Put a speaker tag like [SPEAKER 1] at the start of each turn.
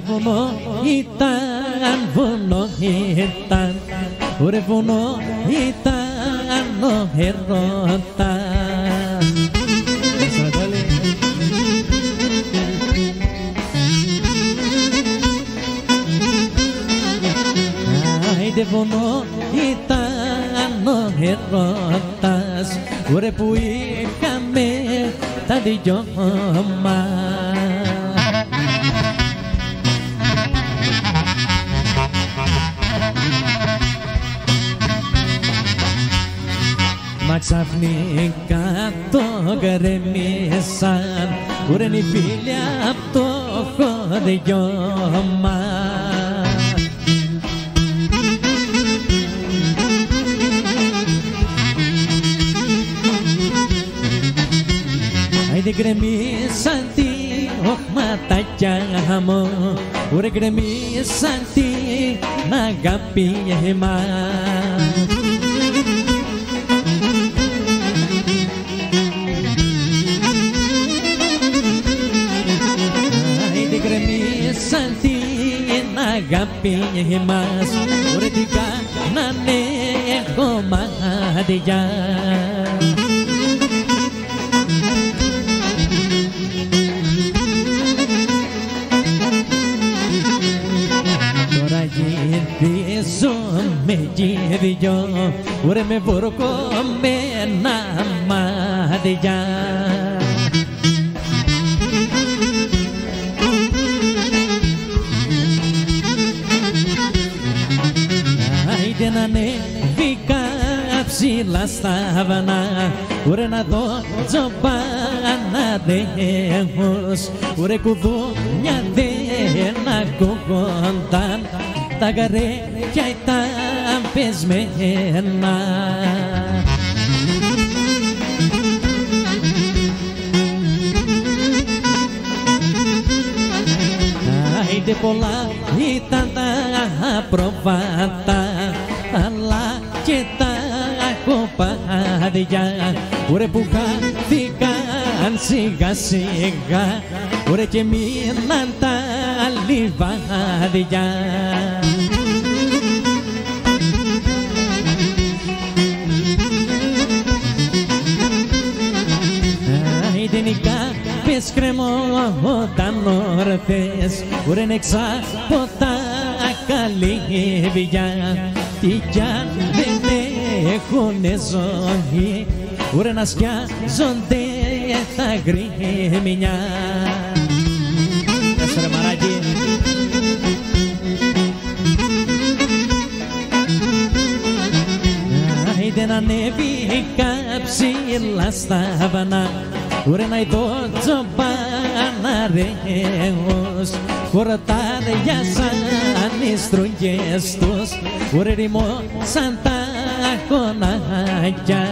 [SPEAKER 1] Βουνό ήταν, βουνό ήταν, ωρε βουνό ήταν ο έρωτας. Άιντε βουνό ήταν ο έρωτας, ωρε που είχαμε τα δυο μας. Μα ξαφνικά το γκρεμίσαν, ουρεν οι φίλοι απ' το χωριό μας. Άιντε γκρεμίσαν τη οχματάκια μου, ουρεν γκρεμίσαν την αγάπη μας. Γκρεμίσαν την αγάπη μας, ωρε τι κάνανε κομμάτια. Τώρα γυρίζομαι κι δυο, ωρε με βουρκωμένα μάτια. Άιντε να ανέβηκα ψηλά στα βανά, ουρε να δω τζοπάναδες, ουρε κουδούνια δεν ακούγονταν, τα καρέκια ήταν πεσμένα. Άιντε πολλά ήταν τα προβάτα, αλλά και τα κοπάδια, ουρε που χάθηκαν σιγά σιγά, ουρε και μείναν τα λιβάδια. Άιντε νικάπες κρεμόταν ορθές, ουρε νεξά από τα καλύβια, τι κι αν δεν έχουνε ζωή, ουρε να σκιάζονται τα γκρίμια. Έσαι ρε μαράκι. Άιντε να ανέβηκα ψηλά στα βανά, ουρε να ειδώ τζοπάναρεos, χορτάρια σαν οι στρογγές τους, ουρε ρημώσαν τα κονάκια.